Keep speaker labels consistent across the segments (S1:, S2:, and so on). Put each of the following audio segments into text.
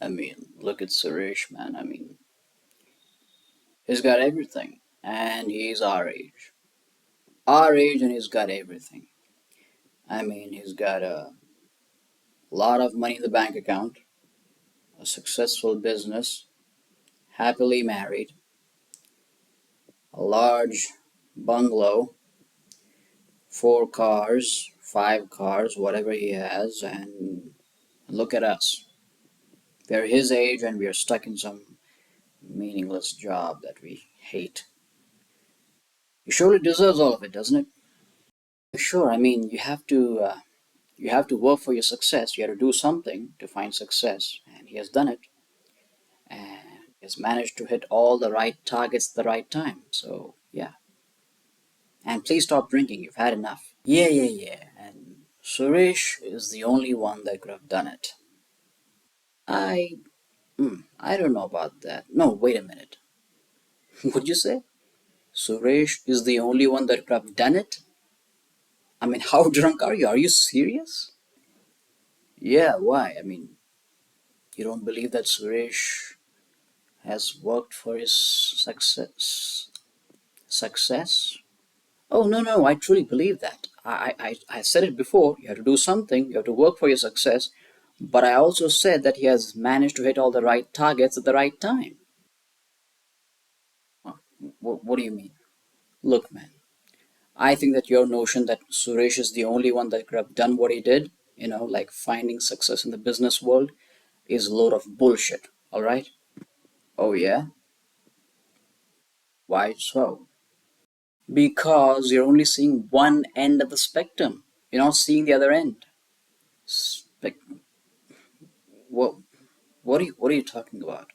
S1: I mean, look at Suresh, man. I mean, he's got everything, and he's our age. Our age, and he's got everything. I mean, he's got a lot of money in the bank account, a successful business, happily married, a large bungalow, 4 cars, 5 cars, whatever he has, and look at us. We're his age, and we're stuck in some meaningless job that we hate. He surely deserves all of it, doesn't it? Sure. I mean, you have to work for your success. You have to do something to find success, and he has done it, and he has managed to hit all the right targets at the right time. So yeah. And please stop drinking. You've had enough. Yeah, yeah, yeah. And Suresh is the only one that could have done it. I, I don't know about that. No, wait a minute. What'd you say? Suresh is the only one that could have done it? I mean, how drunk are you? Are you serious? Yeah, why? I mean, you don't believe that Suresh has worked for his success? Success? Oh, no, no, I truly believe that. I said it before. You have to do something, you have to work for your success. But I also said that he has managed to hit all the right targets at the right time. What do you mean? Look, man, I think that your notion that Suresh is the only one that could have done what he did, like finding success in the business world, is a load of bullshit, alright? Oh, yeah? Why so? Because you're only seeing one end of the spectrum. You're not seeing the other end. Spec- what, what are you talking about?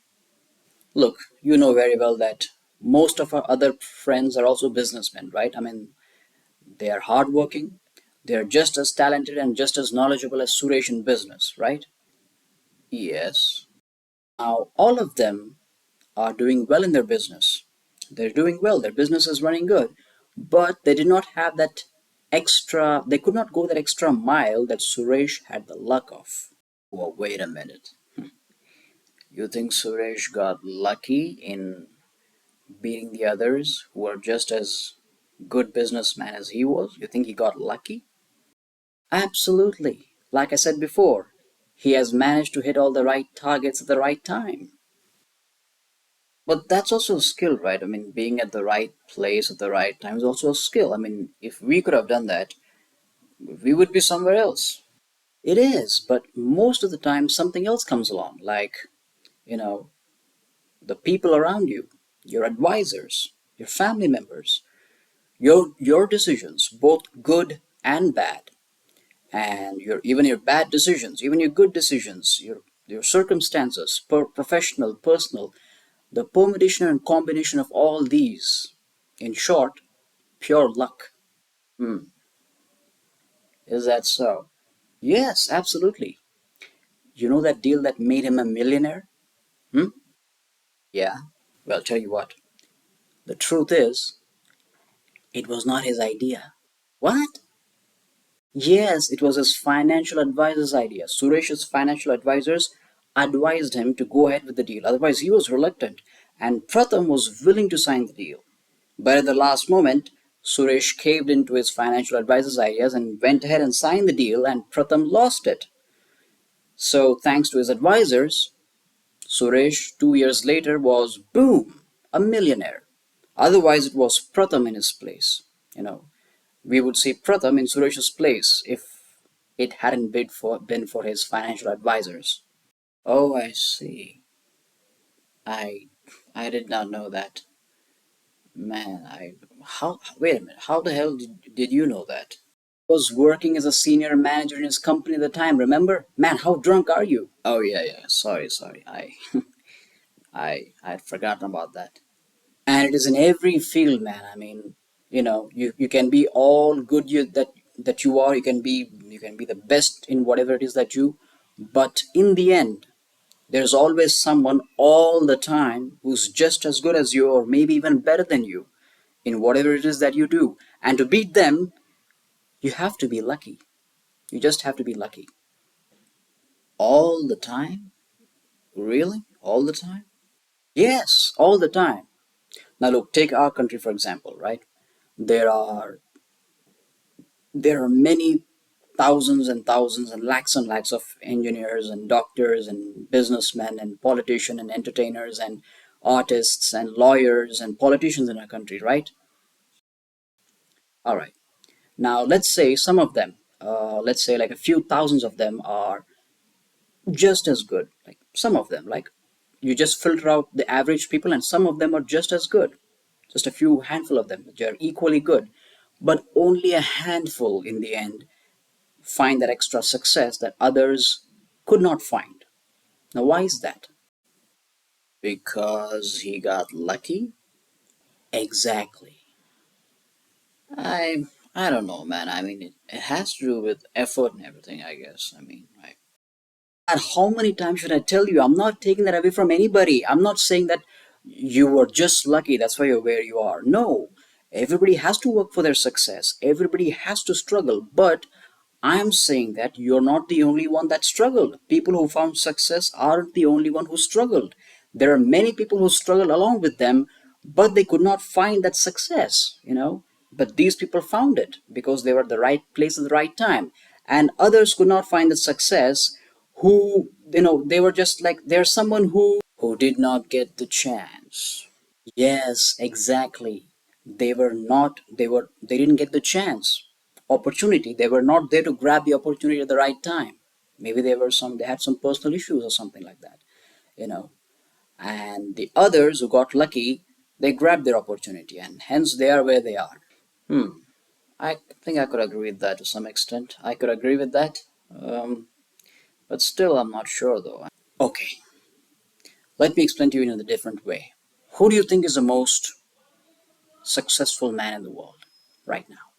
S1: Look, you know very well that most of our other friends are also businessmen, right? I mean, they are hardworking, they are just as talented and just as knowledgeable as Suresh in business, right? Yes. Now, all of them are doing well in their business. They're doing well, their business is running good, but they did not have that they could not go that extra mile that Suresh had the luck of. Well, wait a minute. You think Suresh got lucky in beating the others who are just as good businessmen as he was? You think he got lucky? Absolutely. Like I said before, he has managed to hit all the right targets at the right time. But that's also a skill, right? I mean, being at the right place at the right time is also a skill. I mean, if we could have done that, we would be somewhere else. It is, but most of the time something else comes along, like, you know, the people around you, your advisors, your family members, your decisions, both good and bad, and your bad decisions, even your good decisions, your circumstances, professional, personal, the permutation and combination of all these. In short, pure luck. Hmm. Is that so? Yes, absolutely. You know that deal that made him a millionaire? Hmm? Yeah. Well, tell you what. The truth is, it was not his idea. What? Yes, it was his financial advisor's idea. Suresh's financial advisors advised him to go ahead with the deal. Otherwise, he was reluctant, and Pratham was willing to sign the deal. But at the last moment, Suresh caved into his financial advisor's ideas and went ahead and signed the deal, and Pratham lost it. So, thanks to his advisors, Suresh, 2 years later, was boom, a millionaire. Otherwise, it was Pratham in his place. You know, we would see Pratham in Suresh's place if it hadn't been for his financial advisors. Oh, I see. I I did not know that. Man, I how wait a minute. How the hell did you know that? I was working as a senior manager in his company at the time, remember? Man, how drunk are you? Oh yeah, yeah. Sorry, sorry. I had forgotten about that. And it is in every field, man. I mean, you can be all good that you are. You can be the best in whatever it is that you. But in the end, there's always someone all the time who's just as good as you, or maybe even better than you, in whatever it is that you do. And to beat them, you have to be lucky. You just have to be lucky all the time. Really? All the time? Yes, all the time. Now look, take our country for example, right? There are there are many thousands and lakhs of engineers and doctors and businessmen and politicians and entertainers and artists and lawyers and politicians in our country, right? All right. Now let's say some of them, let's say like a few thousands of them are just as good. Like some of them, like you just filter out the average people, and some of them are just as good. Just a few handful of them, they're equally good, but only a handful in the end find that extra success that others could not find. Now, why is that? Because he got lucky? Exactly. I I don't know, man. I mean, it has to do with effort and everything, I guess. I mean, right. And how many times should I tell you? I'm not taking that away from anybody. I'm not saying that you were just lucky, that's why you're where you are. No. Everybody has to work for their success. Everybody has to struggle. But I'm saying that you're not the only one that struggled. People who found success aren't the only one who struggled. There are many people who struggled along with them, but they could not find that success. But these people found it because they were at the right place at the right time. And others could not find the success who they were just like there's someone who did not get the chance. Yes, exactly. They didn't get the chance, opportunity. They were not there to grab the opportunity at the right time. Maybe they had some personal issues or something like that, you know. And the others who got lucky, they grabbed their opportunity and hence they are where they are. Hmm. I think I could agree with that to some extent. I could agree with that. But still I'm not sure though. Okay, let me explain to you in a different way. Who do you think is the most successful man in the world right now,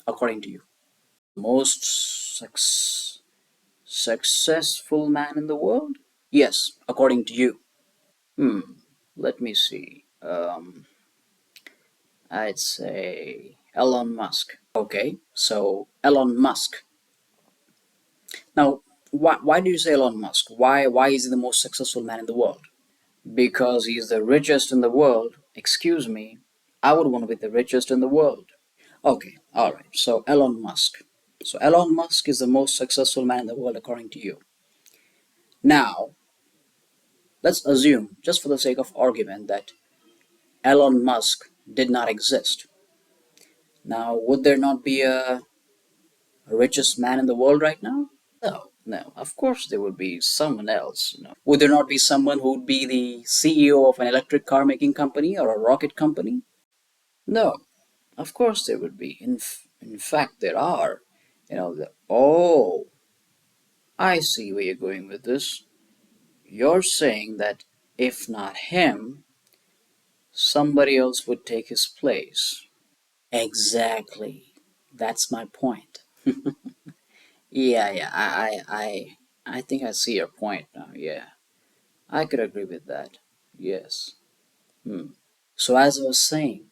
S1: according to you? Most successful man in the world? Yes, according to you. Hmm. Let me see. I'd say Elon Musk. Okay, so Elon Musk. Now, why do you say Elon Musk? Why is he the most successful man in the world? Because he's the richest in the world. Excuse me, I would want to be the richest in the world. Okay, all right. So Elon Musk. So Elon Musk is the most successful man in the world according to you. Now, let's assume, just for the sake of argument, that Elon Musk did not exist. Now, would there not be a richest man in the world right now? No, no. Of course, there would be someone else. Would there not be someone who would be the CEO of an electric car making company or a rocket company? No, of course there would be. In fact, there are. Oh, I see where you're going with this. You're saying that if not him, somebody else would take his place. Exactly. That's my point. Yeah, yeah. I think I see your point now. Yeah, I could agree with that. Yes. Hmm. So as I was saying,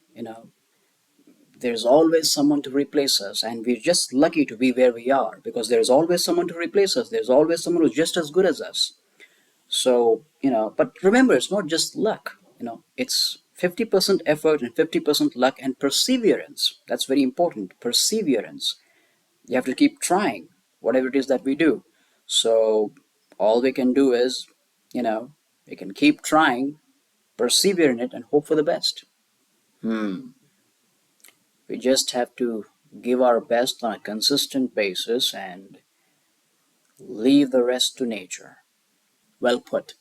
S1: there's always someone to replace us, and we're just lucky to be where we are because there's always someone to replace us. There's always someone who's just as good as us. So, but remember, it's not just luck, it's 50% effort and 50% luck and perseverance. That's very important. Perseverance. You have to keep trying, whatever it is that we do. So, all we can do is, we can keep trying, persevere in it, and hope for the best. Hmm. We just have to give our best on a consistent basis and leave the rest to nature. Well put.